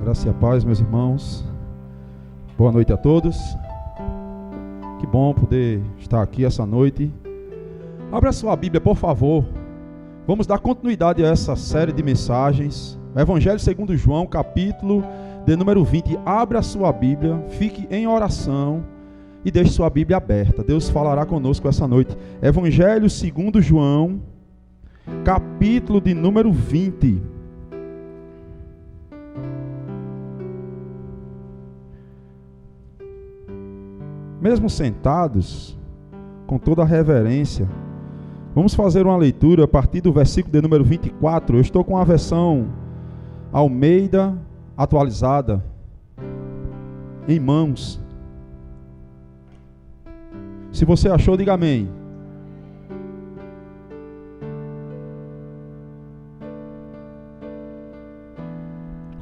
Graça e a paz, meus irmãos. Boa noite a todos. Que bom poder estar aqui essa noite. Abra sua Bíblia, por favor. Vamos dar continuidade a essa série de mensagens. Evangelho segundo João, capítulo de número 20. Abra sua Bíblia, fique em oração e deixe sua Bíblia aberta. Deus falará conosco essa noite. Evangelho segundo João, capítulo de número 20. Mesmo sentados, com toda a reverência, vamos fazer uma leitura a partir do versículo de número 24. Eu estou com a versão Almeida atualizada em mãos. Se você achou, diga amém.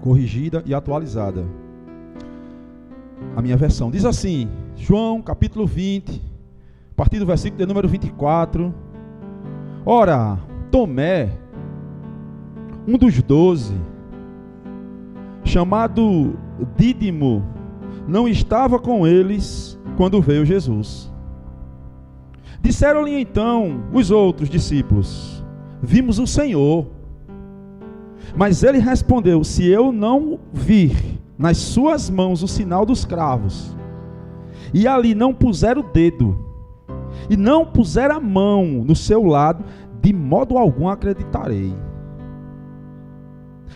Corrigida e atualizada. A minha versão diz assim, João capítulo 20, a partir do versículo de número 24. Ora, Tomé, um dos 12, chamado Dídimo, não estava com eles quando veio Jesus. Disseram-lhe então os outros discípulos: vimos o Senhor. Mas ele respondeu: se eu não vir nas suas mãos o sinal dos cravos, e ali não puser o dedo, e não puser a mão no seu lado, de modo algum acreditarei.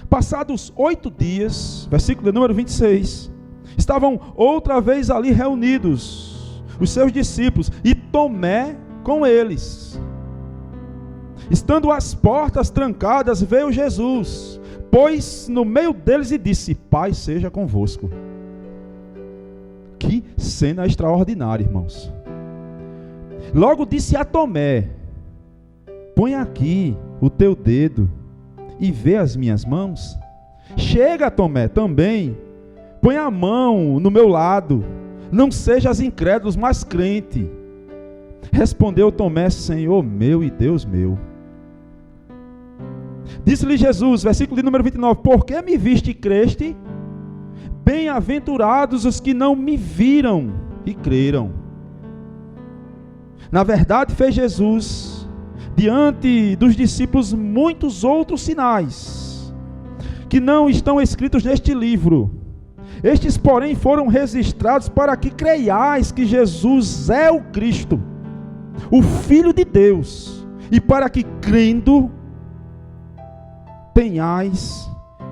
Passados 8 dias, versículo número 26, estavam outra vez ali reunidos os seus discípulos, e Tomé com eles. Estando as portas trancadas, veio Jesus, pôs no meio deles e disse: Pai seja convosco. Que cena extraordinária, irmãos. Logo disse a Tomé: põe aqui o teu dedo e vê as minhas mãos. Chega, Tomé, também, põe a mão no meu lado, não sejas incrédulo, mas crente. Respondeu Tomé: Senhor meu e Deus meu. Disse-lhe Jesus, versículo de número 29, por que me viste e creste? Bem-aventurados os que não me viram e creram. Na verdade, fez Jesus diante dos discípulos muitos outros sinais, que não estão escritos neste livro. Estes, porém, foram registrados para que creiais que Jesus é o Cristo, o Filho de Deus, e para que, crendo, tenhais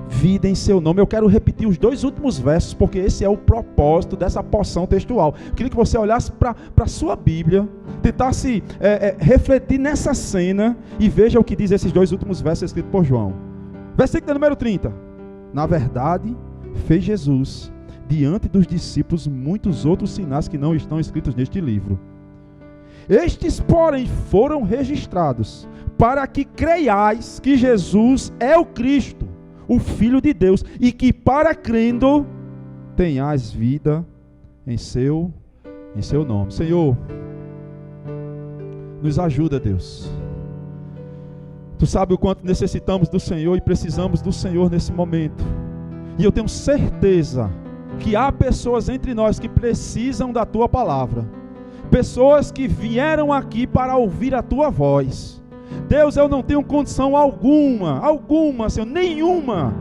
vida em seu nome. Eu quero repetir os 2 últimos versos, porque esse é o propósito dessa porção textual. Eu queria que você olhasse para a sua Bíblia, tentasse refletir nessa cena e veja o que diz esses 2 últimos versos escritos por João. Versículo número 30. Na verdade, fez Jesus diante dos discípulos muitos outros sinais que não estão escritos neste livro. Estes, porém, foram registrados para que creiais que Jesus é o Cristo, o Filho de Deus, e que para crendo tenhais vida em seu nome. Senhor, nos ajuda, Deus. Tu sabes o quanto necessitamos do Senhor e precisamos do Senhor nesse momento. E eu tenho certeza que há pessoas entre nós que precisam da Tua palavra. Pessoas que vieram aqui para ouvir a Tua voz. Deus, eu não tenho condição alguma, Senhor, nenhuma,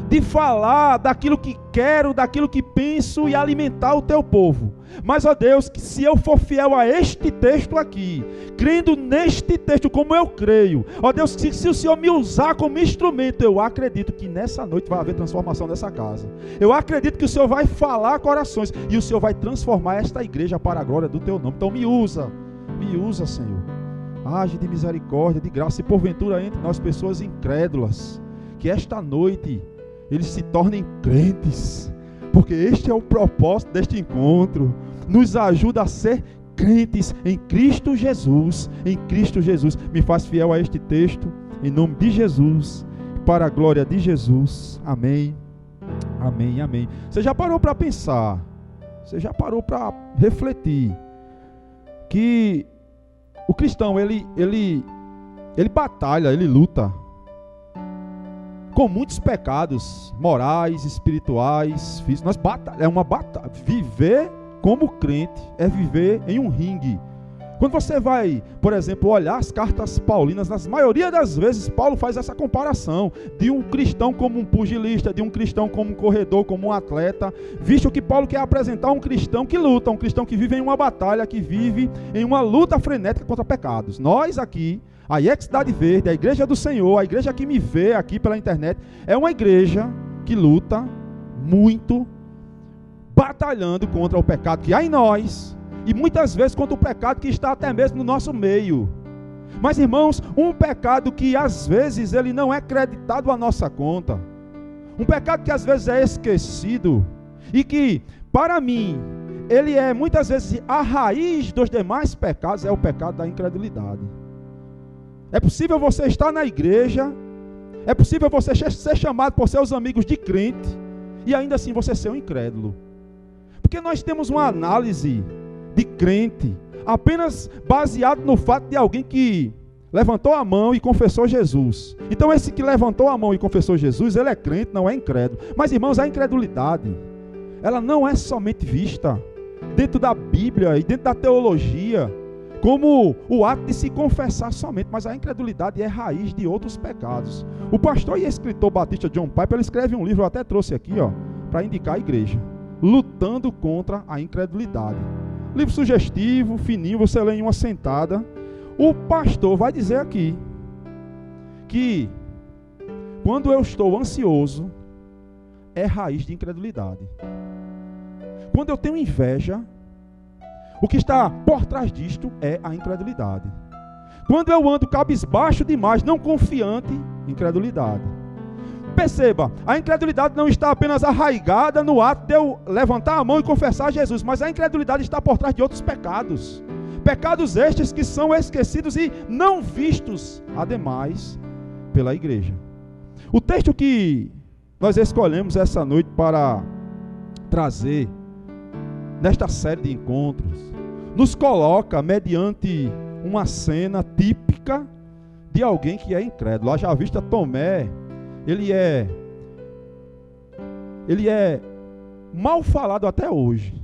de falar daquilo que quero, daquilo que penso e alimentar o Teu povo. Mas, ó Deus, que se eu for fiel a este texto aqui, crendo neste texto como eu creio, ó Deus, se o Senhor me usar como instrumento, eu acredito que nessa noite vai haver transformação nessa casa. Eu acredito que o Senhor vai falar corações e o Senhor vai transformar esta igreja para a glória do Teu nome. Então me usa, Senhor. Age de misericórdia, de graça, e porventura entre nós pessoas incrédulas, que esta noite eles se tornem crentes, porque este é o propósito deste encontro. Nos ajuda a ser crentes em Cristo Jesus, me faz fiel a este texto, em nome de Jesus, para a glória de Jesus, amém, amém, amém. Você já parou para pensar, você já parou para refletir, que o cristão, ele batalha, ele luta com muitos pecados morais, espirituais, físicos. É uma batalha. Viver como crente é viver em um ringue. Quando você vai, por exemplo, olhar as cartas paulinas, na maioria das vezes Paulo faz essa comparação de um cristão como um pugilista, de um cristão como um corredor, como um atleta, visto que Paulo quer apresentar um cristão que luta, um cristão que vive em uma batalha, que vive em uma luta frenética contra pecados. Nós aqui, a IEC Cidade Verde, a Igreja do Senhor, a igreja que me vê aqui pela internet, é uma igreja que luta muito, batalhando contra o pecado que há em nós, e muitas vezes contra o pecado que está até mesmo no nosso meio. Mas, irmãos, um pecado que às vezes ele não é creditado à nossa conta, um pecado que às vezes é esquecido, e que, para mim, ele é muitas vezes a raiz dos demais pecados, é o pecado da incredulidade. É possível você estar na igreja, é possível você ser chamado por seus amigos de crente, e ainda assim você ser um incrédulo. Porque nós temos uma análise de crente apenas baseado no fato de alguém que levantou a mão e confessou Jesus. Então esse que levantou a mão e confessou Jesus, ele é crente, não é incrédulo. Mas, irmãos, a incredulidade, ela não é somente vista dentro da Bíblia e dentro da teologia como o ato de se confessar somente, mas a incredulidade é raiz de outros pecados. O pastor e escritor batista John Piper, ele escreve um livro, eu até trouxe aqui, para indicar a igreja, Lutando contra a Incredulidade. Livro sugestivo, fininho, você lê em uma sentada. O pastor vai dizer aqui que quando eu estou ansioso, é raiz de incredulidade. Quando eu tenho inveja, o que está por trás disto é a incredulidade. Quando eu ando cabisbaixo demais, não confiante, incredulidade. Perceba, a incredulidade não está apenas arraigada no ato de eu levantar a mão e confessar a Jesus, mas a incredulidade está por trás de outros pecados. Pecados estes que são esquecidos e não vistos, ademais, pela igreja. O texto que nós escolhemos essa noite para trazer nesta série de encontros, nos coloca mediante uma cena típica de alguém que é incrédulo. Haja vista Tomé, ele é mal falado até hoje.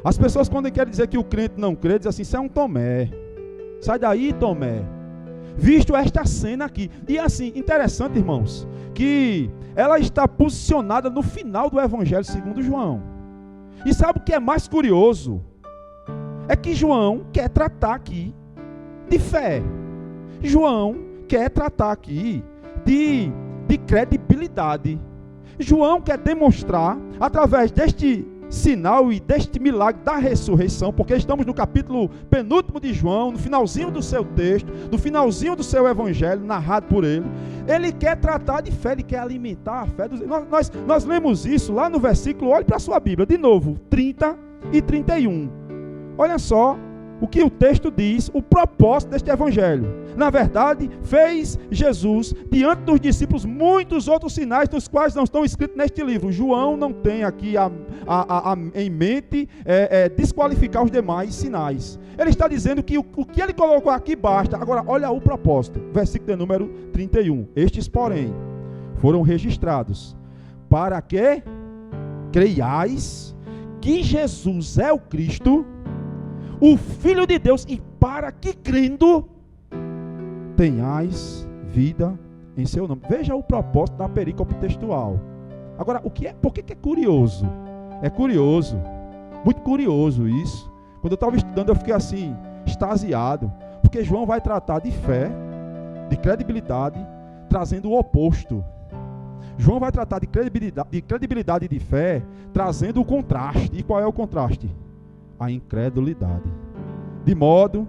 As pessoas, quando querem dizer que o crente não crê, dizem assim: isso é um Tomé, sai daí, Tomé. Visto esta cena aqui, e assim, interessante, irmãos, que ela está posicionada no final do Evangelho segundo João. E sabe o que é mais curioso? É que João quer tratar aqui de fé. João quer tratar aqui de credibilidade. João quer demonstrar, através deste sinal e deste milagre da ressurreição, porque estamos no capítulo penúltimo de João, no finalzinho do seu texto, no finalzinho do seu evangelho, narrado por ele. Ele quer tratar de fé, ele quer alimentar a fé. Nós lemos isso lá no versículo, olhe para a sua Bíblia, de novo, 30 e 31. Olha só o que o texto diz, o propósito deste evangelho. Na verdade, fez Jesus, diante dos discípulos, muitos outros sinais, dos quais não estão escritos neste livro. João não tem aqui em mente desqualificar os demais sinais. Ele está dizendo que o que ele colocou aqui basta. Agora, olha o propósito. Versículo de número 31. Estes, porém, foram registrados para que creiais que Jesus é o Cristo, o Filho de Deus, e para que, crendo, tenhais vida em seu nome. Veja o propósito da perícope textual. Agora, por que é curioso? É curioso, muito curioso isso. Quando eu estava estudando, eu fiquei assim, extasiado, porque João vai tratar de fé, de credibilidade, trazendo o oposto. João vai tratar de credibilidade e de fé, trazendo o contraste. E qual é o contraste? A incredulidade. De modo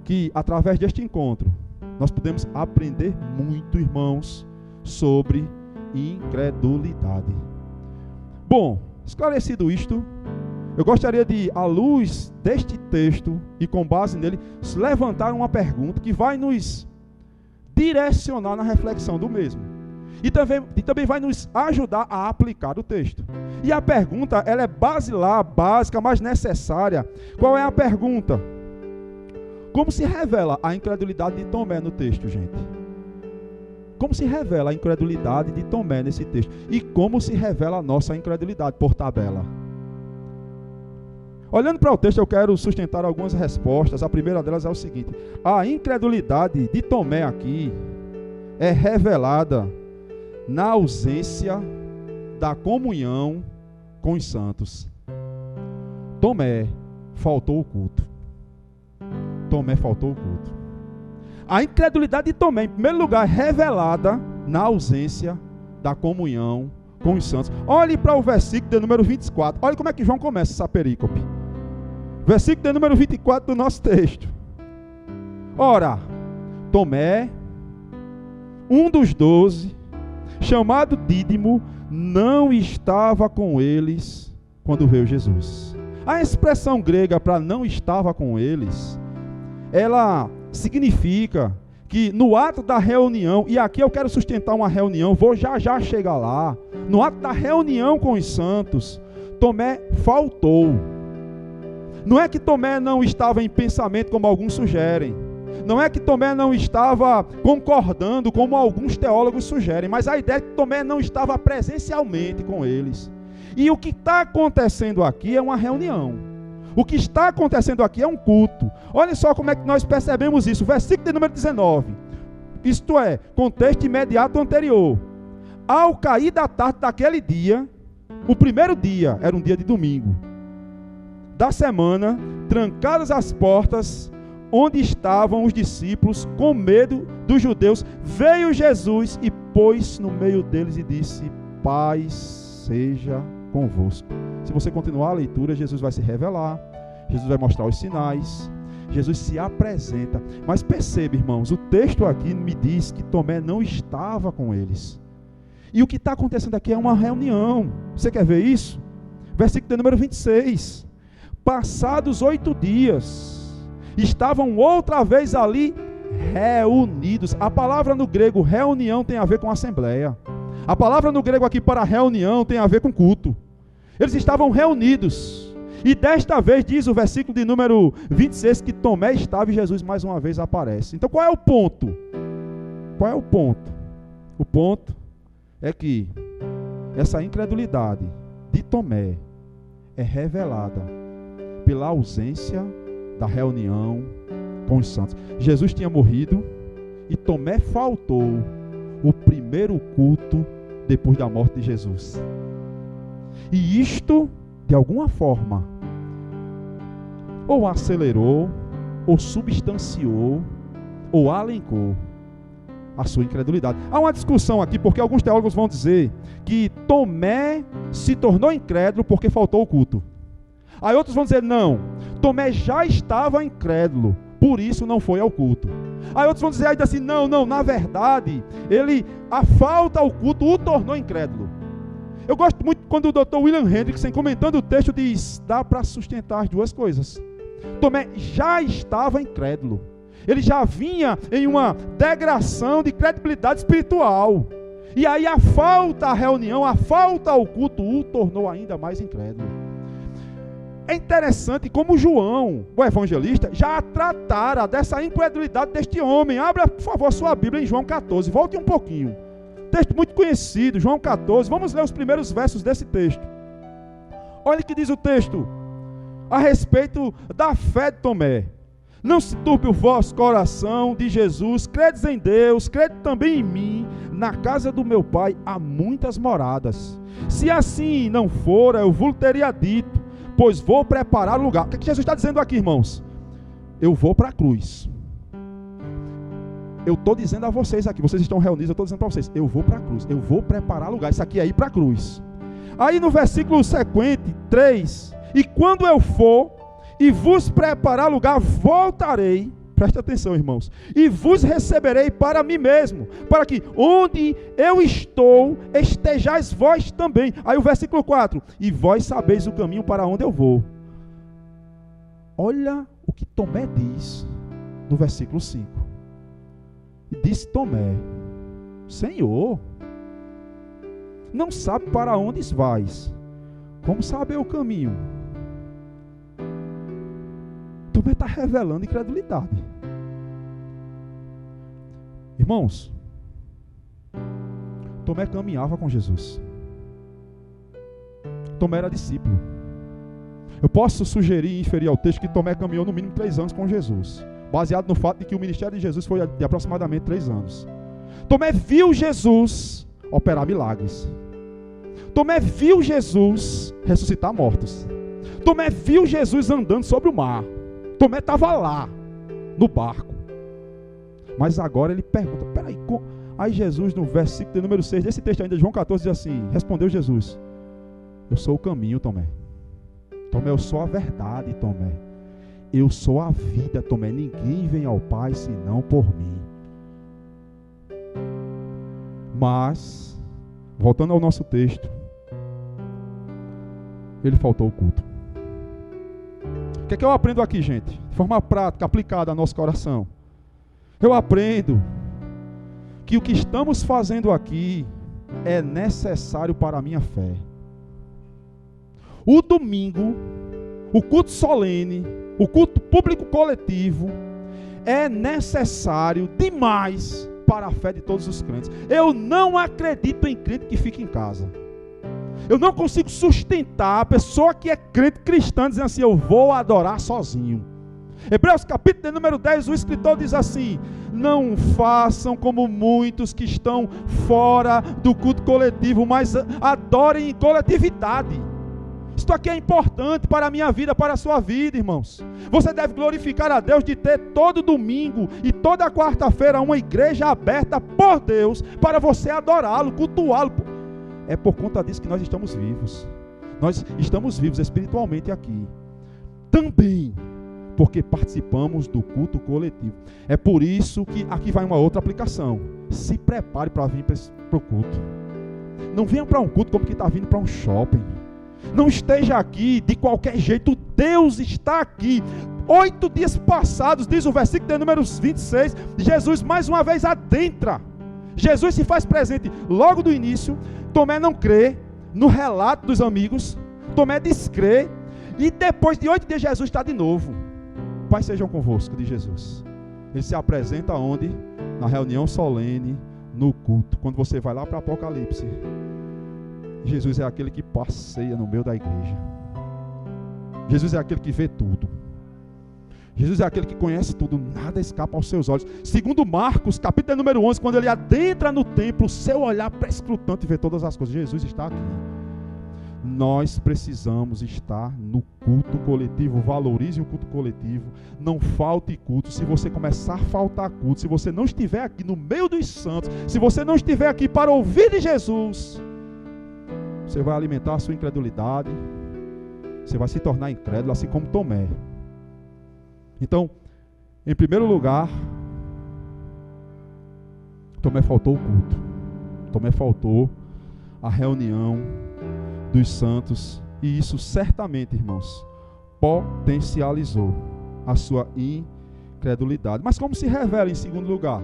que, através deste encontro, nós podemos aprender muito, irmãos, sobre incredulidade. Bom, esclarecido isto, eu gostaria de, à luz deste texto e com base nele, levantar uma pergunta que vai nos direcionar na reflexão do mesmo. E também vai nos ajudar a aplicar o texto. E a pergunta, ela é basilar, básica, mas necessária. Qual é a pergunta? Como se revela a incredulidade de Tomé no texto, gente? como se revela a incredulidade de Tomé nesse texto? E como se revela a nossa incredulidade por tabela? Olhando para o texto, eu quero sustentar algumas respostas. A primeira delas é o seguinte: a incredulidade de Tomé aqui é revelada na ausência da comunhão com os santos. Tomé faltou o culto. Tomé faltou o culto. A incredulidade de Tomé, em primeiro lugar, é revelada na ausência da comunhão com os santos. Olhe para o versículo de número 24. Olha como é que João começa essa perícope. Versículo de número 24 do nosso texto. Ora, Tomé, um dos 12, chamado Dídimo, não estava com eles quando veio Jesus. A expressão grega para não estava com eles, ela significa que no ato da reunião, e aqui eu quero sustentar uma reunião, vou já chegar lá, no ato da reunião com os santos, Tomé faltou. Não é que Tomé não estava em pensamento, como alguns sugerem. Não é que Tomé não estava concordando, como alguns teólogos sugerem. Mas a ideia é que Tomé não estava presencialmente com eles. E o que está acontecendo aqui é uma reunião. O que está acontecendo aqui é um culto. Olha só como é que nós percebemos isso. Versículo de número 19. Isto é, contexto imediato anterior. Ao cair da tarde daquele dia, o primeiro dia era um dia de domingo da semana, trancadas as portas onde estavam os discípulos, com medo dos judeus, veio Jesus e pôs no meio deles e disse: paz seja convosco. Se você continuar a leitura, Jesus vai se revelar, Jesus vai mostrar os sinais, Jesus se apresenta. Mas perceba, irmãos, o texto aqui me diz que Tomé não estava com eles. E o que está acontecendo aqui é uma reunião. Você quer ver isso? Versículo de número 26. Passados 8 dias, estavam outra vez ali reunidos. A palavra no grego reunião tem a ver com assembleia. A palavra no grego aqui para reunião tem a ver com culto. Eles estavam reunidos. E desta vez diz o versículo de número 26 que Tomé estava e Jesus mais uma vez aparece. Então qual é o ponto? Qual é o ponto? O ponto é que essa incredulidade de Tomé é revelada pela ausência da reunião com os santos. Jesus tinha morrido e Tomé faltou o primeiro culto depois da morte de Jesus. E isto, de alguma forma, ou acelerou, ou substanciou, ou alencou a sua incredulidade. Há uma discussão aqui, porque alguns teólogos vão dizer que Tomé se tornou incrédulo porque faltou o culto. Aí outros vão dizer, não, Tomé já estava incrédulo, por isso não foi ao culto. Aí outros vão dizer ainda assim, não, na verdade, a falta ao culto o tornou incrédulo. Eu gosto muito quando o Dr. William Hendrickson, comentando o texto, diz, dá para sustentar as duas coisas. Tomé já estava incrédulo. Ele já vinha em uma degradação de credibilidade espiritual. E aí a falta à reunião, a falta ao culto o tornou ainda mais incrédulo. É interessante como João, o evangelista, já tratara dessa incredulidade deste homem. Abra, por favor, a sua Bíblia em João 14. Volte um pouquinho. Texto muito conhecido, João 14. Vamos ler os primeiros versos desse texto. Olha o que diz o texto a respeito da fé de Tomé. Não se turbe o vosso coração de Jesus, credes em Deus, crede também em mim. Na casa do meu pai há muitas moradas. Se assim não fora, eu vos teria dito, pois vou preparar o lugar. O que Jesus está dizendo aqui, irmãos? Eu vou para a cruz. Eu estou dizendo a vocês aqui, vocês estão reunidos, eu estou dizendo para vocês, eu vou para a cruz, eu vou preparar lugar. Isso aqui é ir para a cruz. Aí no versículo sequente, 3, e quando eu for e vos preparar lugar, voltarei, presta atenção, irmãos, e vos receberei para mim mesmo, para que onde eu estou, estejais vós também. Aí o versículo 4, e vós sabeis o caminho para onde eu vou. Olha o que Tomé diz no versículo 5. E disse Tomé, Senhor, não sabe para onde vais, como saber o caminho? Tomé está revelando incredulidade. Irmãos, Tomé caminhava com Jesus. Tomé era discípulo. Eu posso sugerir e inferir ao texto que Tomé caminhou no mínimo 3 anos com Jesus, baseado no fato de que o ministério de Jesus foi de aproximadamente 3 anos. Tomé viu Jesus operar milagres. Tomé viu Jesus ressuscitar mortos. Tomé viu Jesus andando sobre o mar. Tomé estava lá, no barco. Mas agora ele pergunta, peraí, aí Jesus no versículo de número 6, desse texto ainda de João 14, diz assim, respondeu Jesus, eu sou o caminho, Tomé. Tomé, eu sou a verdade, Tomé. Eu sou a vida, Tomé. Ninguém vem ao Pai senão por mim. Mas, voltando ao nosso texto, ele faltou o culto. O que é que eu aprendo aqui, gente? De forma prática, aplicada ao nosso coração. Eu aprendo que o que estamos fazendo aqui é necessário para a minha fé. O domingo, o culto solene, o culto público coletivo é necessário demais para a fé de todos os crentes. Eu não acredito em crente que fica em casa. Eu não consigo sustentar a pessoa que é crente cristã dizendo assim, eu vou adorar sozinho. Hebreus capítulo de número 10, o escritor diz assim, não façam como muitos que estão fora do culto coletivo, mas adorem em coletividade. Isto aqui é importante para a minha vida, para a sua vida, irmãos. Você deve glorificar a Deus de ter todo domingo e toda quarta-feira uma igreja aberta por Deus, para você adorá-lo, cultuá-lo. É por conta disso que nós estamos vivos. Nós estamos vivos espiritualmente aqui. Também porque participamos do culto coletivo. É por isso que aqui vai uma outra aplicação. Se prepare para vir para o culto. Não venha para um culto como que está vindo para um shopping. Não esteja aqui de qualquer jeito. Deus está aqui. 8 dias passados, diz o versículo de número 26, Jesus mais uma vez adentra. Jesus se faz presente logo do início. Tomé não crê no relato dos amigos. Tomé descrê. E depois de 8 dias Jesus está de novo. Pai sejam convosco, diz Jesus. Ele se apresenta onde? Na reunião solene, no culto. Quando você vai lá para Apocalipse, Jesus é aquele que passeia no meio da igreja. Jesus é aquele que vê tudo. Jesus é aquele que conhece tudo, nada escapa aos seus olhos. Segundo Marcos, capítulo número 11, quando ele adentra no templo, o seu olhar perscrutante vê todas as coisas. Jesus está aqui. Nós precisamos estar no culto coletivo. Valorize o culto coletivo. Não falte culto. Se você começar a faltar culto, se você não estiver aqui no meio dos santos, se você não estiver aqui para ouvir de Jesus, você vai alimentar a sua incredulidade. Você vai se tornar incrédulo, assim como Tomé. Então, em primeiro lugar, Tomé faltou o culto. Tomé faltou a reunião dos santos. E isso certamente, irmãos, potencializou a sua incredulidade. Mas como se revela em segundo lugar?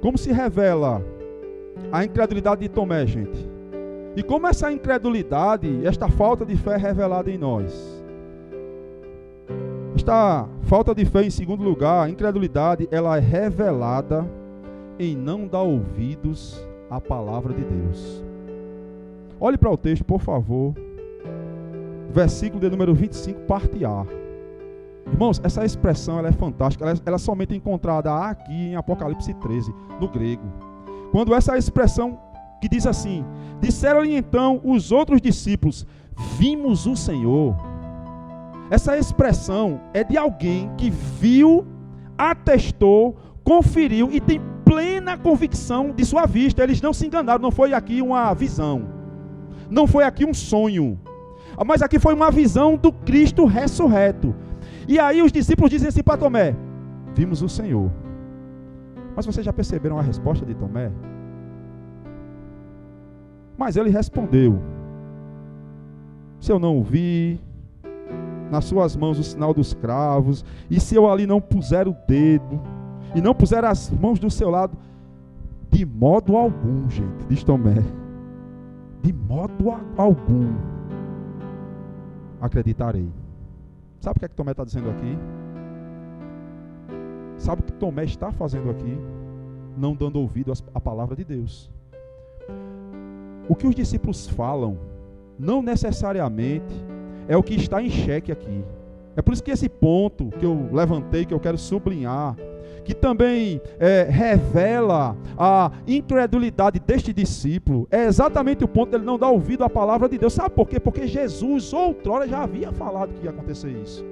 Como se revela a incredulidade de Tomé, gente? E como essa incredulidade, esta falta de fé é revelada em nós? Esta falta de fé, em segundo lugar, a incredulidade, ela é revelada em não dar ouvidos à palavra de Deus. Olhe para o texto, por favor. Versículo de número 25, parte A. Irmãos, essa expressão ela é fantástica. Ela é somente encontrada aqui em Apocalipse 13, no grego. Quando essa expressão que diz assim: disseram-lhe então os outros discípulos, vimos o Senhor. Essa expressão é de alguém que viu, atestou, conferiu e tem plena convicção de sua vista. Eles não se enganaram, não foi aqui uma visão, não foi aqui um sonho, mas aqui foi uma visão do Cristo ressurreto. E aí os discípulos dizem assim para Tomé: vimos o Senhor. Mas vocês já perceberam a resposta de Tomé? Mas ele respondeu: se eu não o vi, nas suas mãos o sinal dos cravos, e se eu ali não puser o dedo, e não puser as mãos do seu lado, de modo algum, gente, diz Tomé, de modo algum acreditarei. Sabe o que é que Tomé está dizendo aqui? Sabe o que Tomé está fazendo aqui? Não dando ouvido à palavra de Deus. o que os discípulos falam não necessariamente é o que está em xeque aqui. É por isso que esse ponto que eu levantei, que eu quero sublinhar, que também revela a incredulidade deste discípulo, é exatamente o ponto dele não dar ouvido à palavra de Deus. Sabe por quê? Porque Jesus outrora já havia falado que ia acontecer isso.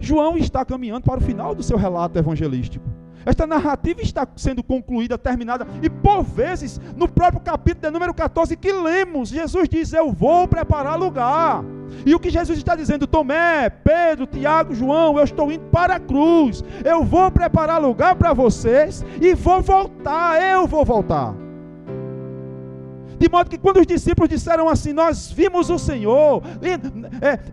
João está caminhando para o final do seu relato evangelístico. Esta narrativa está sendo concluída, terminada, e por vezes, no próprio capítulo de número 14 que lemos, Jesus diz: eu vou preparar lugar. E o que Jesus está dizendo: Tomé, Pedro, Tiago, João, eu estou indo para a cruz, eu vou preparar lugar para vocês e vou voltar, eu vou voltar. De modo que quando os discípulos disseram assim: nós vimos o Senhor,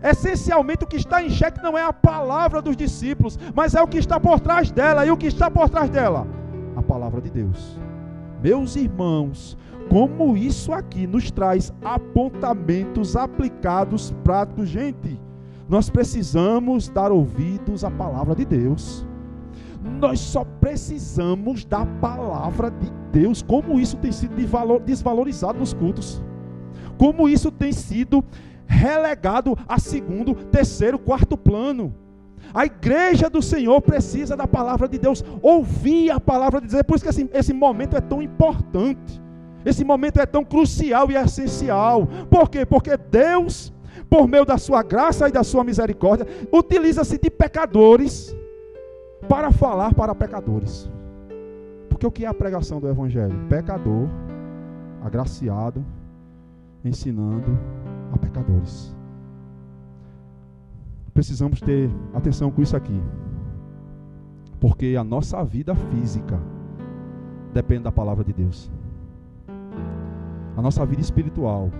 essencialmente o que está em xeque não é a palavra dos discípulos, mas é o que está por trás dela. E o que está por trás dela? A palavra de Deus. Meus irmãos, como isso aqui nos traz apontamentos aplicados, práticos. Gente, nós precisamos dar ouvidos à palavra de Deus. Nós só precisamos da palavra de Deus. Como isso tem sido desvalorizado nos cultos. Como isso tem sido relegado a segundo, terceiro, quarto plano. A igreja do Senhor precisa da palavra de Deus. Ouvir a palavra de Deus. É por isso que esse momento é tão importante. Esse momento é tão crucial e essencial. Por quê? Porque Deus, por meio da sua graça e da sua misericórdia, utiliza-se de pecadores para falar para pecadores. Porque o que é a pregação do Evangelho? Pecador, agraciado, ensinando a pecadores. Precisamos ter atenção com isso aqui. Porque a nossa vida física depende da palavra de Deus. A nossa vida espiritual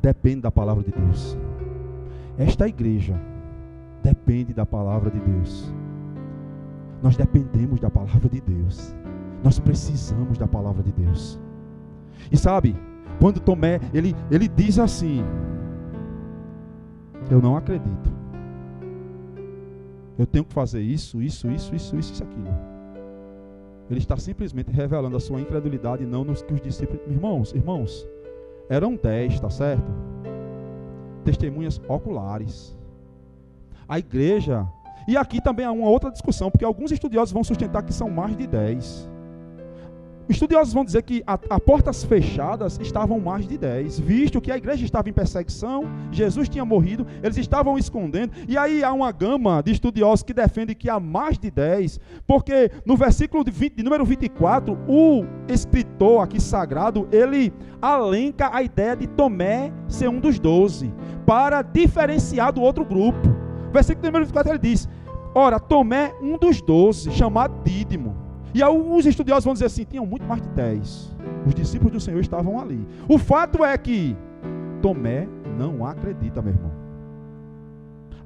depende da palavra de Deus. Esta igreja depende da palavra de Deus. Nós dependemos da palavra de Deus. Nós precisamos da palavra de Deus. E sabe, quando Tomé, ele diz assim: eu não acredito. Eu tenho que fazer isso, aquilo. Ele está simplesmente revelando a sua incredulidade, não nos que os discípulos... Irmãos, eram 10, tá certo? Testemunhas oculares. A igreja... E aqui também há uma outra discussão, porque alguns estudiosos vão sustentar que são mais de 10. Estudiosos vão dizer que a portas fechadas estavam mais de 10, visto que a igreja estava em perseguição, Jesus tinha morrido, eles estavam escondendo. E aí há uma gama de estudiosos que defendem que há mais de 10, porque no versículo de número 24, o escritor aqui sagrado, ele alenca a ideia de Tomé ser um dos 12, para diferenciar do outro grupo. Versículo número 24 ele diz: ora, Tomé, um dos 12, chamado Dídimo. E alguns estudiosos vão dizer assim: tinham muito mais de 10. Os discípulos do Senhor estavam ali. O fato é que Tomé não acredita, meu irmão.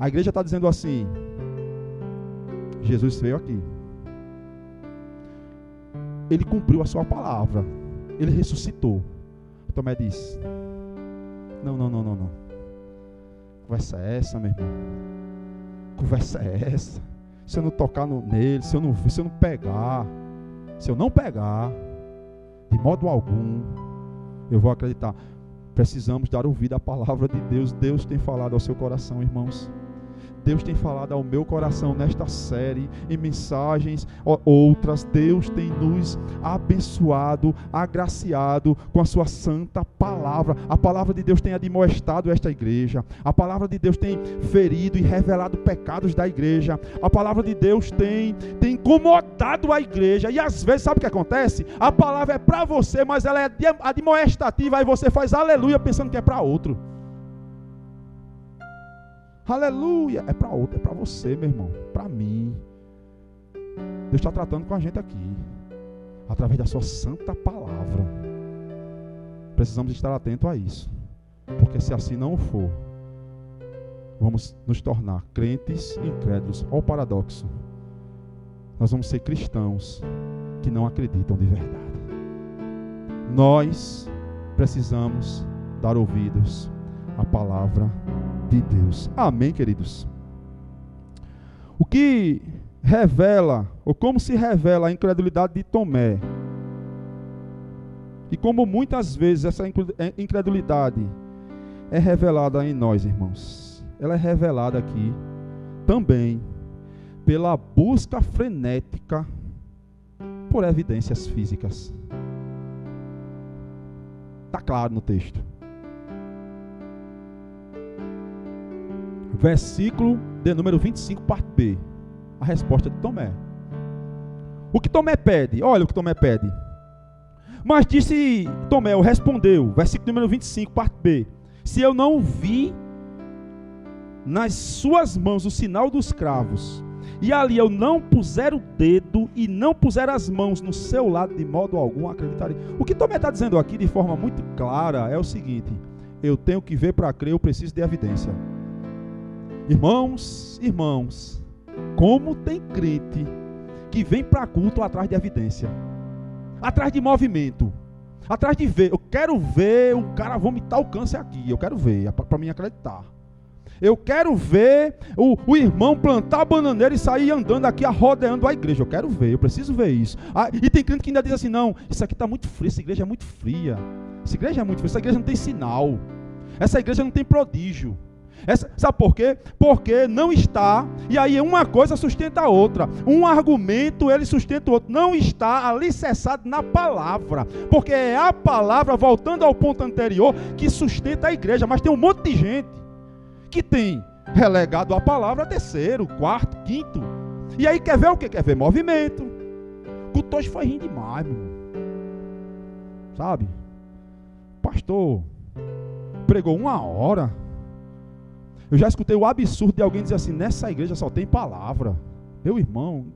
A igreja está dizendo assim: Jesus veio aqui. Ele cumpriu a sua palavra. Ele ressuscitou. Tomé diz: não. Conversa é essa, meu irmão? Conversa é essa? Se eu não tocar nele, se eu não pegar, de modo algum, eu vou acreditar. Precisamos dar ouvido à palavra de Deus. Deus tem falado ao seu coração, irmãos. Deus tem falado ao meu coração nesta série, em mensagens outras. Deus tem nos abençoado, agraciado com a sua santa palavra. A palavra de Deus tem admoestado esta igreja. A palavra de Deus tem ferido e revelado pecados da igreja. A palavra de Deus tem incomodado a igreja. E às vezes, sabe o que acontece? A palavra é para você, mas ela é admoestativa. Aí você faz aleluia pensando que é para outro. Aleluia, é para outro, é para você, meu irmão, para mim. Deus está tratando com a gente aqui, através da sua santa palavra. Precisamos estar atentos a isso, porque se assim não for, vamos nos tornar crentes incrédulos. Olha o paradoxo. Nós vamos ser cristãos que não acreditam de verdade. Nós precisamos dar ouvidos à palavra de Deus. Amém, queridos? O que revela, ou como se revela a incredulidade de Tomé, E como muitas vezes essa incredulidade é revelada em nós, irmãos, ela é revelada aqui também pela busca frenética por evidências físicas. Está claro no texto. Versículo de número 25, parte B. A resposta de Tomé. O que Tomé pede? Olha o que Tomé pede. Mas disse Tomé, respondeu, versículo número 25, parte B. Se eu não vi nas suas mãos o sinal dos cravos, e ali eu não puser o dedo e não puser as mãos no seu lado, de modo algum acreditarei. O que Tomé está dizendo aqui de forma muito clara é o seguinte: eu tenho que ver para crer, eu preciso de evidência. Irmãos, como tem crente que vem para culto atrás de evidência, atrás de movimento, atrás de ver. Eu quero ver o cara vomitar o câncer aqui, eu quero ver, para mim acreditar. Eu quero ver o irmão plantar a bananeira e sair andando aqui, rodeando a igreja. Eu quero ver, eu preciso ver isso. E tem crente que ainda diz assim: não, isso aqui está muito frio, essa igreja é muito fria. Essa igreja é muito fria, essa igreja não tem sinal. Essa igreja não tem prodígio. Sabe por quê? Porque não está, e aí uma coisa sustenta a outra. Um argumento, ele sustenta o outro. Não está alicerçado na palavra. Porque é a palavra, voltando ao ponto anterior, que sustenta a igreja. Mas tem um monte de gente que tem relegado a palavra a terceiro, quarto, quinto. E aí quer ver o quê? Quer ver movimento. O culto hoje foi rindo demais, meu irmão. Sabe? Pastor pregou 1 hora. Eu já escutei o absurdo de alguém dizer assim: nessa igreja só tem palavra. Meu irmão,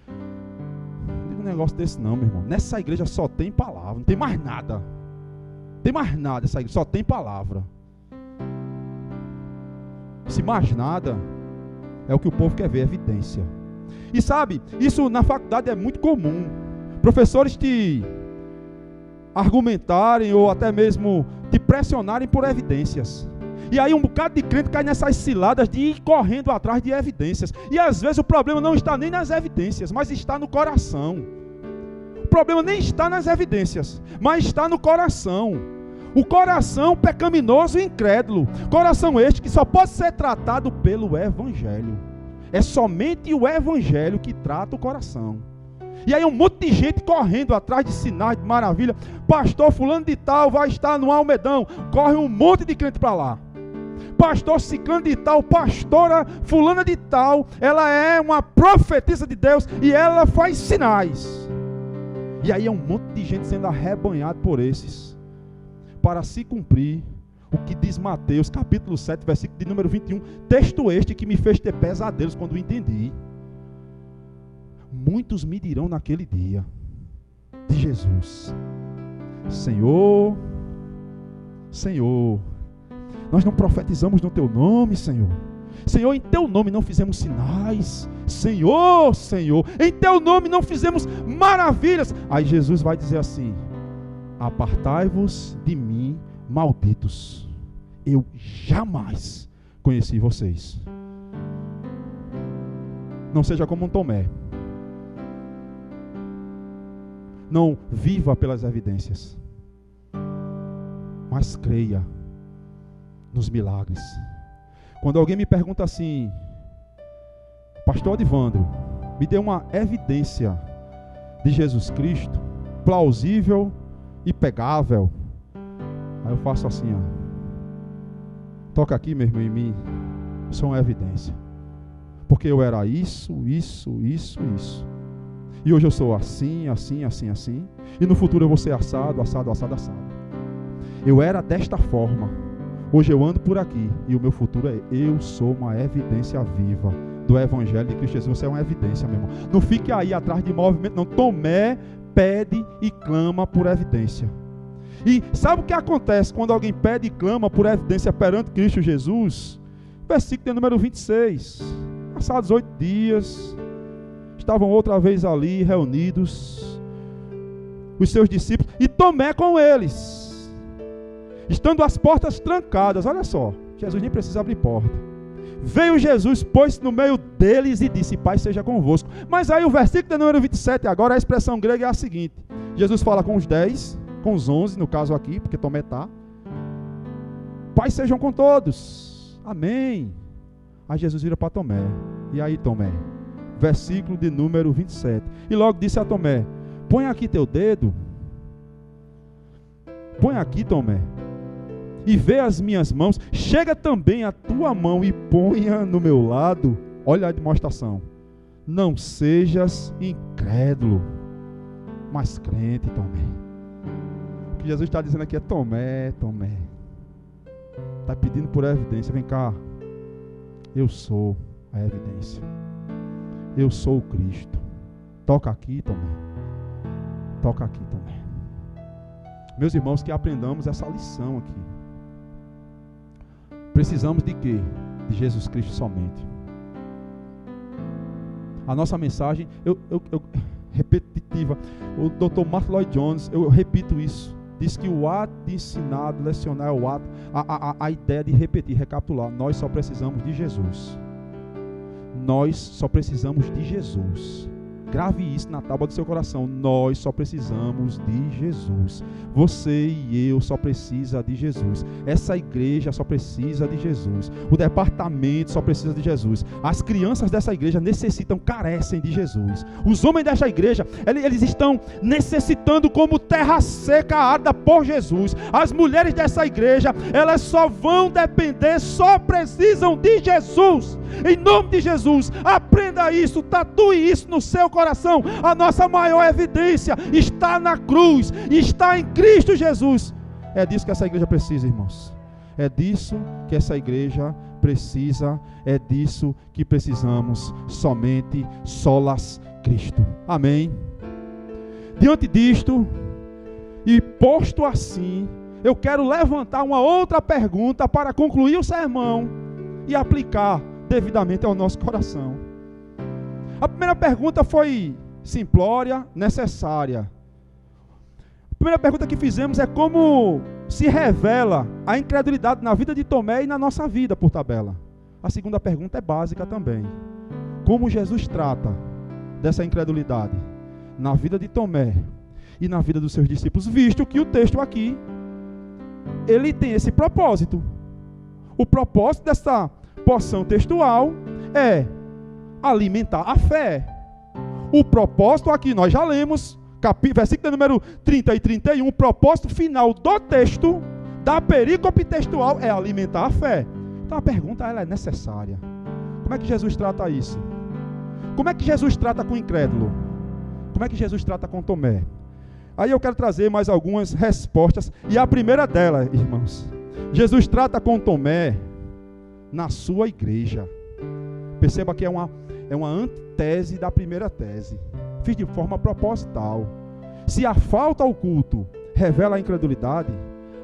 não diga um negócio desse não, meu irmão. Nessa igreja só tem palavra, não tem mais nada. Não tem mais nada essa igreja, só tem palavra. Se mais nada, é o que o povo quer ver, evidência. E sabe, isso na faculdade é muito comum. Professores te argumentarem ou até mesmo te pressionarem por evidências. E aí um bocado de crente cai nessas ciladas de ir correndo atrás de evidências. E às vezes o problema não está nem nas evidências, mas está no coração. O problema nem está nas evidências, mas está no coração. O coração pecaminoso e incrédulo. Coração este que só pode ser tratado pelo Evangelho. É somente o Evangelho que trata o coração. E aí um monte de gente correndo atrás de sinais, de maravilha. Pastor fulano de tal vai estar no Almedão. Corre um monte de crente para lá. Pastor ciclano de tal, pastora fulana de tal, ela é uma profetisa de Deus e ela faz sinais. E aí é um monte de gente sendo arrebanhado por esses, para se cumprir o que diz Mateus, capítulo 7, versículo de número 21, texto este que me fez ter pesadelos quando o entendi. Muitos me dirão naquele dia de Jesus: Senhor, Senhor, nós não profetizamos no teu nome, Senhor. Senhor, em teu nome não fizemos sinais. Senhor, Senhor, em teu nome não fizemos maravilhas. Aí Jesus vai dizer assim: apartai-vos de mim, malditos. Eu jamais conheci vocês. Não seja como um Tomé. Não viva pelas evidências, mas creia nos milagres. Quando alguém me pergunta assim: Pastor Adivandro, me dê uma evidência de Jesus Cristo, plausível e pegável. Aí eu faço assim, ó. Toca aqui, meu irmão, em mim. Eu sou uma evidência. Porque eu era isso. E hoje eu sou assim. E no futuro eu vou ser assado. Eu era desta forma. Hoje eu ando por aqui e o meu futuro é: eu sou uma evidência viva do Evangelho de Cristo Jesus. Você é uma evidência, meu irmão. Não fique aí atrás de movimento, não. Tomé pede e clama por evidência. E sabe o que acontece quando alguém pede e clama por evidência perante Cristo Jesus? Versículo de número 26. Passados 8 dias, estavam outra vez ali reunidos os seus discípulos e Tomé com eles. Estando as portas trancadas, olha só, Jesus nem precisa abrir porta. Veio Jesus, pôs-se no meio deles e disse: Pai seja convosco. Mas aí o versículo de número 27, agora a expressão grega é a seguinte: Jesus fala com os 10, com os 11, no caso aqui, porque Tomé está. Paz sejam com todos. Amém. Aí Jesus vira para Tomé. E aí, Tomé? Versículo de número 27. E logo disse a Tomé: põe aqui teu dedo. Põe aqui, Tomé, e vê as minhas mãos. Chega também a tua mão e ponha no meu lado. Olha a demonstração. Não sejas incrédulo, mas crente, Tomé. O que Jesus está dizendo aqui é: Tomé, Tomé, está pedindo por evidência. Vem cá, eu sou a evidência. Eu sou o Cristo. Toca aqui, Tomé. Toca aqui, Tomé. Meus irmãos, que aprendamos essa lição aqui. Precisamos de quê? De Jesus Cristo somente. A nossa mensagem, repetitiva. O Dr. Martin Lloyd Jones, eu repito isso. Diz que o ato de ensinar, de lecionar é o ato, a ideia de repetir, recapitular. Nós só precisamos de Jesus. Nós só precisamos de Jesus. Grave isso na tábua do seu coração. Nós só precisamos de Jesus. Você e eu só precisa de Jesus. Essa igreja só precisa de Jesus. O departamento só precisa de Jesus. As crianças dessa igreja necessitam, carecem de Jesus. Os homens dessa igreja, eles estão necessitando como terra seca, árida por Jesus. As mulheres dessa igreja, elas só vão depender, só precisam de Jesus. Em nome de Jesus, aprenda isso, tatue isso no seu coração. A nossa maior evidência está na cruz, está em Cristo Jesus. É disso que essa igreja precisa, irmãos. É disso que essa igreja precisa. É disso que precisamos. Somente solas Cristo. Amém. Diante disto, e posto assim, eu quero levantar uma outra pergunta para concluir o sermão e aplicar devidamente ao nosso coração. A primeira pergunta foi simplória, necessária. A primeira pergunta que fizemos é como se revela a incredulidade na vida de Tomé e na nossa vida, por tabela. A segunda pergunta é básica também. Como Jesus trata dessa incredulidade na vida de Tomé e na vida dos seus discípulos, visto que o texto aqui, ele tem esse propósito. O propósito dessa porção textual é alimentar a fé. O propósito aqui, nós já lemos, versículo número 30 e 31, o propósito final do texto, da perícope textual, é alimentar a fé. Então a pergunta, ela é necessária. Como é que Jesus trata isso? Como é que Jesus trata com o incrédulo? Como é que Jesus trata com Tomé? Aí eu quero trazer mais algumas respostas, e a primeira delas, irmãos, Jesus trata com Tomé na sua igreja. Perceba que é uma antítese da primeira tese. Fiz de forma proposital. Se a falta ao culto revela a incredulidade,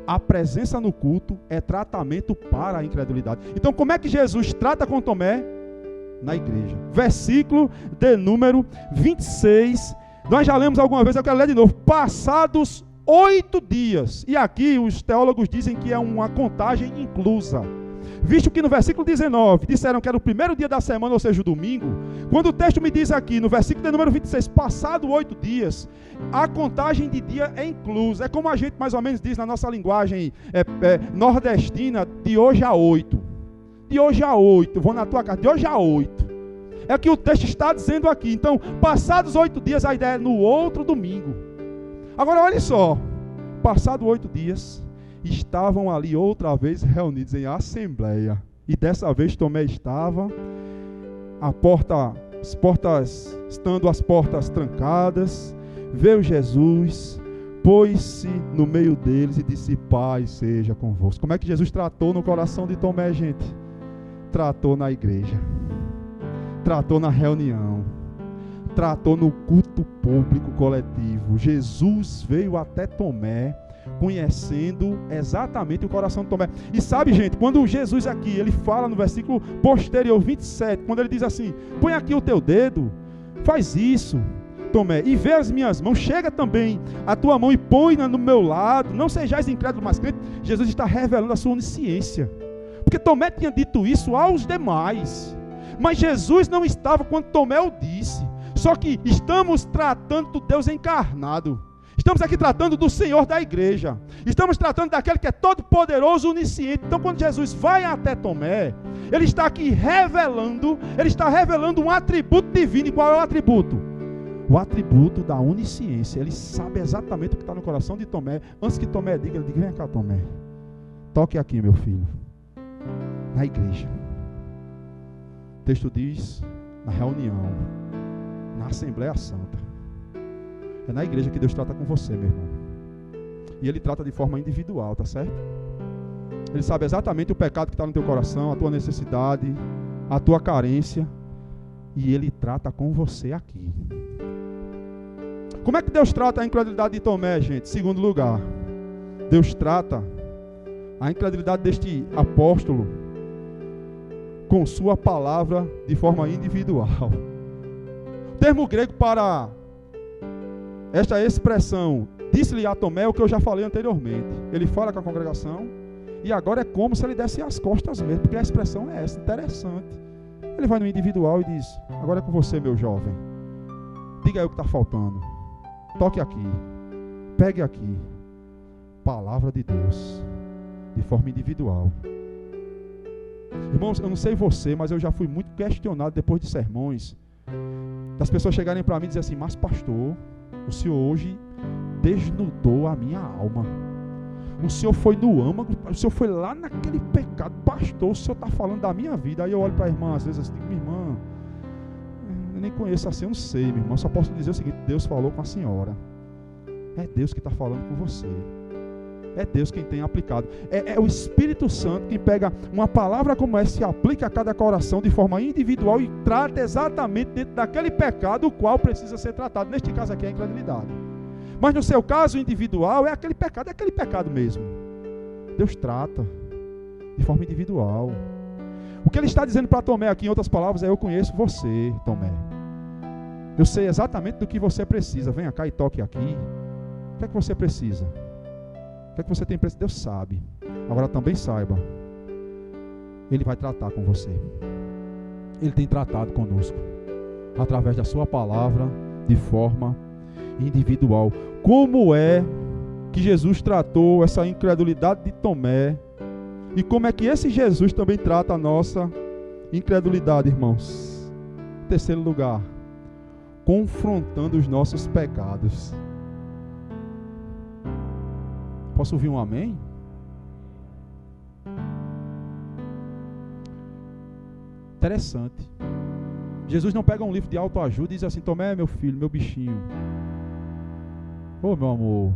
a presença no culto é tratamento para a incredulidade. Então, como é que Jesus trata com Tomé? Na igreja. Versículo de número 26. Nós já lemos alguma vez, eu quero ler de novo. Passados 8 dias. E aqui os teólogos dizem que é uma contagem inclusa. Visto que no versículo 19 disseram que era o primeiro dia da semana, ou seja, o domingo. Quando o texto me diz aqui, no versículo de número 26, passado 8 dias, a contagem de dia é inclusa. É como a gente mais ou menos diz na nossa linguagem nordestina, de hoje a 8. De hoje a 8, vou na tua casa, de hoje a 8. É o que o texto está dizendo aqui. Então, passados 8 dias, a ideia é no outro domingo. Agora, olha só. Passados 8 dias, estavam ali outra vez reunidos em assembleia. E dessa vez Tomé estava, estando as portas trancadas, veio Jesus, pôs-se no meio deles e disse: paz seja convosco. Como é que Jesus tratou no coração de Tomé, gente? Tratou na igreja, tratou na reunião, tratou no culto público coletivo. Jesus veio até Tomé, conhecendo exatamente o coração de Tomé. E sabe, gente, quando Jesus aqui, ele fala no versículo posterior, 27, quando ele diz assim: põe aqui o teu dedo, faz isso, Tomé, e vê as minhas mãos, chega também a tua mão e põe-na no meu lado, não sejais incrédulo, mas crente. Jesus está revelando a sua onisciência, porque Tomé tinha dito isso aos demais, mas Jesus não estava quando Tomé o disse. Só que estamos tratando do Deus encarnado. Estamos aqui tratando do Senhor da igreja. Estamos tratando daquele que é todo poderoso, onisciente. Então quando Jesus vai até Tomé, ele está aqui revelando um atributo divino. E qual é o atributo? O atributo da onisciência. Ele sabe exatamente o que está no coração de Tomé. Antes que Tomé diga, ele diz: vem cá, Tomé, toque aqui, meu filho, na igreja. O texto diz: na reunião, na Assembleia Santa. É na igreja que Deus trata com você, meu irmão. E Ele trata de forma individual, tá certo? Ele sabe exatamente o pecado que está no teu coração, a tua necessidade, a tua carência. E Ele trata com você aqui. Como é que Deus trata a incredulidade de Tomé, gente? Segundo lugar, Deus trata a incredulidade deste apóstolo com sua palavra de forma individual. O termo grego para esta expressão, disse-lhe a Tomé, é o que eu já falei anteriormente. Ele fala com a congregação e agora é como se ele desse as costas mesmo, porque a expressão é essa, interessante. Ele vai no individual e diz: agora é com você, meu jovem. Diga aí o que está faltando. Toque aqui. Pegue aqui. Palavra de Deus. De forma individual. Irmãos, eu não sei você, mas eu já fui muito questionado depois de sermões, das pessoas chegarem para mim e dizer assim: mas pastor, o senhor hoje desnudou a minha alma. O senhor foi no âmago, o senhor foi lá naquele pecado. Pastor, o senhor está falando da minha vida. Aí eu olho para a irmã, às vezes assim, minha irmã, eu nem conheço assim, eu não sei, minha irmã. Só posso dizer o seguinte: Deus falou com a senhora. É Deus que está falando com você. É Deus quem tem aplicado. É o Espírito Santo quem pega uma palavra como essa e aplica a cada coração de forma individual e trata exatamente dentro daquele pecado o qual precisa ser tratado. Neste caso aqui é a incredulidade. Mas no seu caso individual é aquele pecado mesmo. Deus trata de forma individual. O que ele está dizendo para Tomé aqui, em outras palavras, é: eu conheço você, Tomé. Eu sei exatamente do que você precisa. Venha cá e toque aqui. O que é que você precisa? O que é que você tem preciso? Deus sabe. Agora também saiba, Ele vai tratar com você. Ele tem tratado conosco através da sua palavra de forma individual. Como é que Jesus tratou essa incredulidade de Tomé? E como é que esse Jesus também trata a nossa incredulidade, irmãos? Em terceiro lugar, confrontando os nossos pecados. Posso ouvir um amém? Interessante. Jesus não pega um livro de autoajuda e diz assim: Tomé, meu filho, meu bichinho. Ô, meu amor,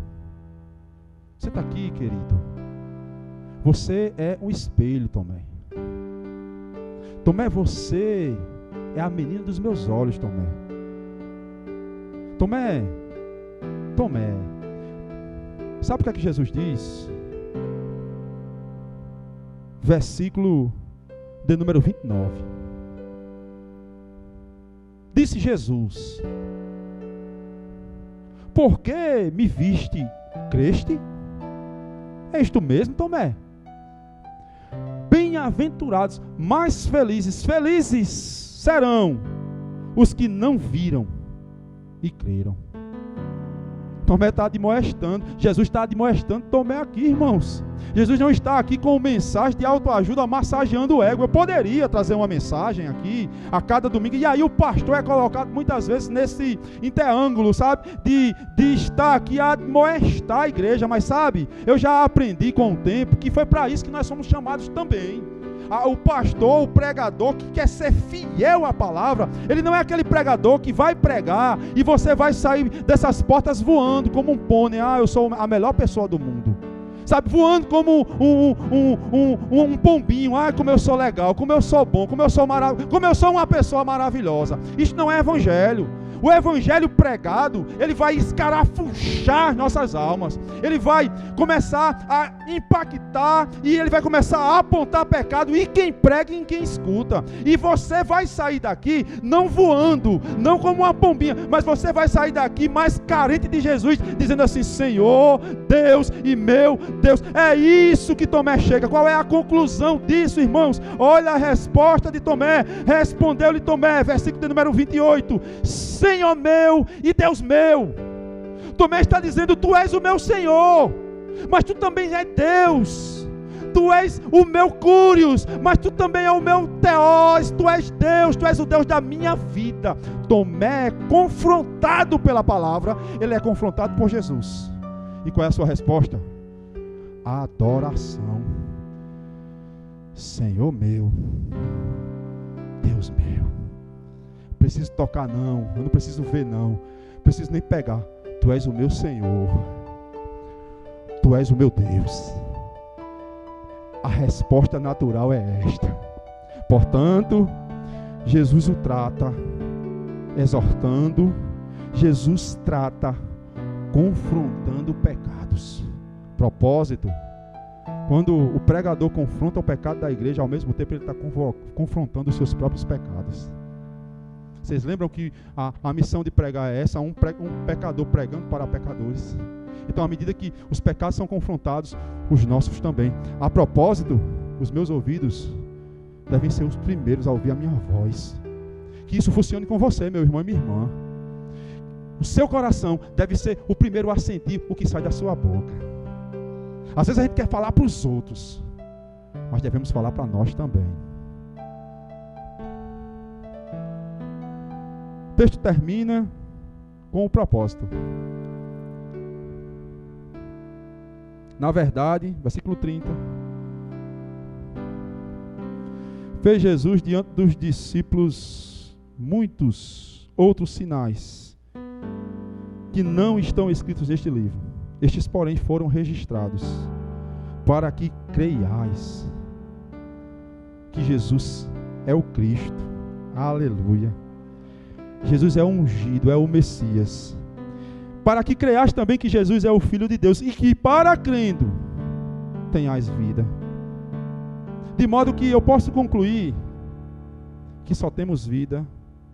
você está aqui, querido. Você é um espelho, Tomé. Tomé, você é a menina dos meus olhos, Tomé. Tomé. Sabe o que é que Jesus diz? Versículo de número 29. Disse Jesus: por que me viste, creste? És tu mesmo, Tomé? Bem-aventurados, mais felizes serão os que não viram e creram. Tomé está admoestando, Jesus está admoestando Tomé aqui, irmãos. Jesus não está aqui com mensagem de autoajuda massageando o ego. Eu poderia trazer uma mensagem aqui a cada domingo, e aí o pastor é colocado muitas vezes nesse interângulo, sabe, de estar aqui a admoestar a igreja, mas sabe, eu já aprendi com o tempo que foi para isso que nós somos chamados também. O pastor, o pregador que quer ser fiel à palavra, ele não é aquele pregador que vai pregar e você vai sair dessas portas voando como um pônei. Eu sou a melhor pessoa do mundo, sabe, voando como um pombinho. Como eu sou legal, como eu sou bom, como eu sou maravilhoso, como eu sou uma pessoa maravilhosa. Isso não é evangelho. O evangelho pregado, ele vai escarafuchar nossas almas. Ele vai começar a impactar e ele vai começar a apontar pecado em quem prega e em quem escuta. E você vai sair daqui não voando, não como uma pombinha, mas você vai sair daqui mais carente de Jesus, dizendo assim: Senhor, Deus e meu Deus. É isso que Tomé chega. Qual é a conclusão disso, irmãos? Olha a resposta de Tomé. Respondeu-lhe Tomé, versículo de número 28: Senhor meu e Deus meu. Tomé está dizendo: tu és o meu Senhor, mas tu também és Deus. Tu és o meu Curios, mas tu também é o meu Teós. Tu és Deus, tu és o Deus da minha vida. Tomé é confrontado pela palavra, ele é confrontado por Jesus. E qual é a sua resposta? Adoração. Senhor meu, Deus meu. Preciso tocar não, eu não preciso ver não, preciso nem pegar. Tu és o meu Senhor, tu és o meu Deus. A resposta natural é esta. Portanto, Jesus o trata exortando, Jesus trata confrontando pecados. Propósito: quando o pregador confronta o pecado da igreja, ao mesmo tempo ele está confrontando os seus próprios pecados. Vocês lembram que a missão de pregar é essa? Um pecador pregando para pecadores. Então, à medida que os pecados são confrontados, os nossos também. A propósito, os meus ouvidos devem ser os primeiros a ouvir a minha voz. Que isso funcione com você, meu irmão e minha irmã. O seu coração deve ser o primeiro a sentir o que sai da sua boca. Às vezes a gente quer falar para os outros, mas devemos falar para nós também. O texto termina com o propósito. Na verdade, versículo 30. Fez Jesus diante dos discípulos muitos outros sinais que não estão escritos neste livro. Estes, porém, foram registrados para que creiais que Jesus é o Cristo. Aleluia. Jesus é o ungido, é o Messias. Para que creias também que Jesus é o Filho de Deus, e que para crendo tenhais vida. De modo que eu posso concluir que só temos vida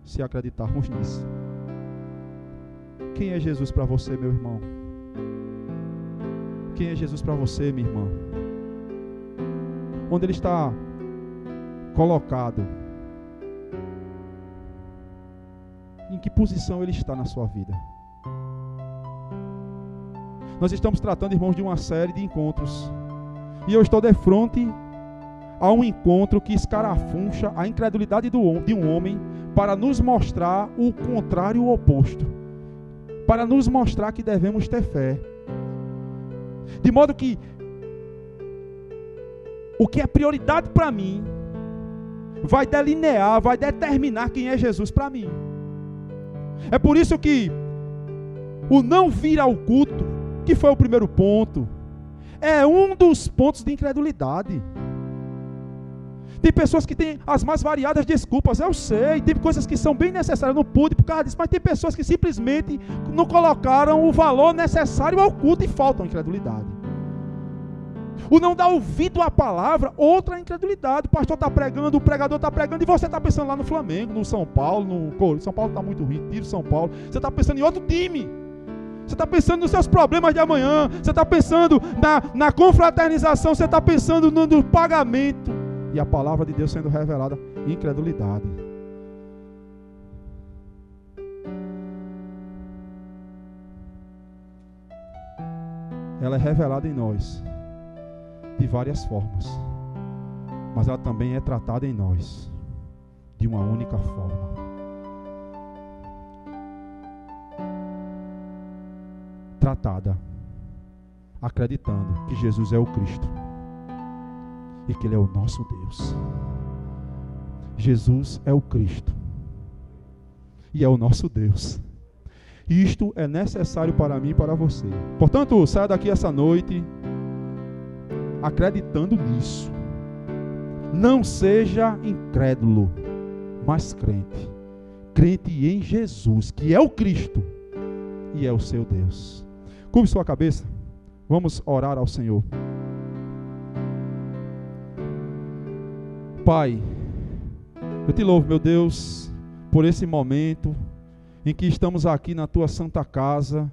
se acreditarmos nisso. Quem é Jesus para você, meu irmão? Quem é Jesus para você, minha irmã? Onde ele está colocado? Em que posição ele está na sua vida? Nós estamos tratando, irmãos, de uma série de encontros. E eu estou de frente a um encontro que escarafuncha a incredulidade de um homem para nos mostrar o contrário, o oposto. Para nos mostrar que devemos ter fé. De modo que o que é prioridade para mim vai delinear, vai determinar quem é Jesus para mim. É por isso que o não vir ao culto, que foi o primeiro ponto, é um dos pontos de incredulidade. Tem pessoas que têm as mais variadas desculpas, eu sei, tem coisas que são bem necessárias, eu não pude por causa disso, mas tem pessoas que simplesmente não colocaram o valor necessário ao culto e faltam incredulidade. O não dar ouvido à palavra, outra incredulidade. O pastor está pregando, o pregador está pregando, e você está pensando lá no Flamengo, no São Paulo, no Corinthians. São Paulo está muito ruim, tira o São Paulo. Você está pensando em outro time. Você está pensando nos seus problemas de amanhã. Você está pensando na confraternização. Você está pensando no pagamento. E a palavra de Deus sendo revelada, incredulidade. Ela é revelada em nós de várias formas, mas ela também é tratada em nós de uma única forma. Tratada acreditando que Jesus é o Cristo e que Ele é o nosso Deus. Jesus é o Cristo e é o nosso Deus. Isto é necessário para mim e para você. Portanto, saia daqui essa noite acreditando nisso. Não seja incrédulo, mas crente. Crente em Jesus, que é o Cristo e é o seu Deus. Curve sua cabeça. Vamos orar ao Senhor. Pai, eu te louvo, meu Deus, por esse momento em que estamos aqui na tua santa casa.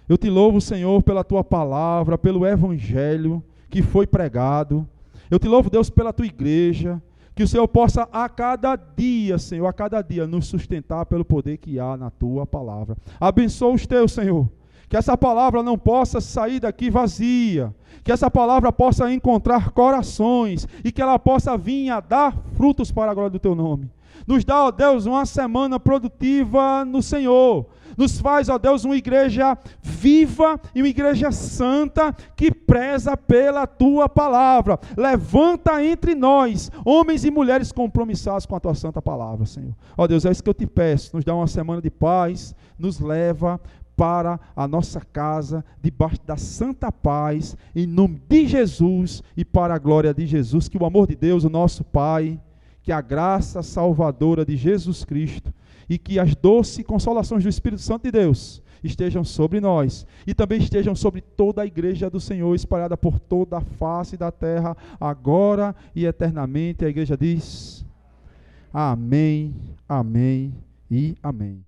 Eu te louvo, Senhor, pela tua palavra, pelo evangelho que foi pregado. Eu te louvo, Deus, pela tua igreja, que o Senhor possa a cada dia, Senhor, a cada dia nos sustentar pelo poder que há na tua palavra. Abençoa os teus, Senhor, Que essa palavra não possa sair daqui vazia. Que essa palavra possa encontrar corações e que ela possa vir a dar frutos para a glória do Teu nome. Nos dá, ó Deus, uma semana produtiva no Senhor. Nos faz, ó Deus, uma igreja viva e uma igreja santa que preza pela Tua palavra. Levanta entre nós homens e mulheres compromissados com a Tua santa palavra, Senhor. Ó Deus, é isso que eu te peço. Nos dá uma semana de paz, nos leva para a nossa casa, debaixo da santa paz, em nome de Jesus e para a glória de Jesus. Que o amor de Deus, o nosso Pai, que a graça salvadora de Jesus Cristo e que as doces consolações do Espírito Santo de Deus estejam sobre nós e também estejam sobre toda a igreja do Senhor, espalhada por toda a face da terra, agora e eternamente. A igreja diz: amém, amém e amém.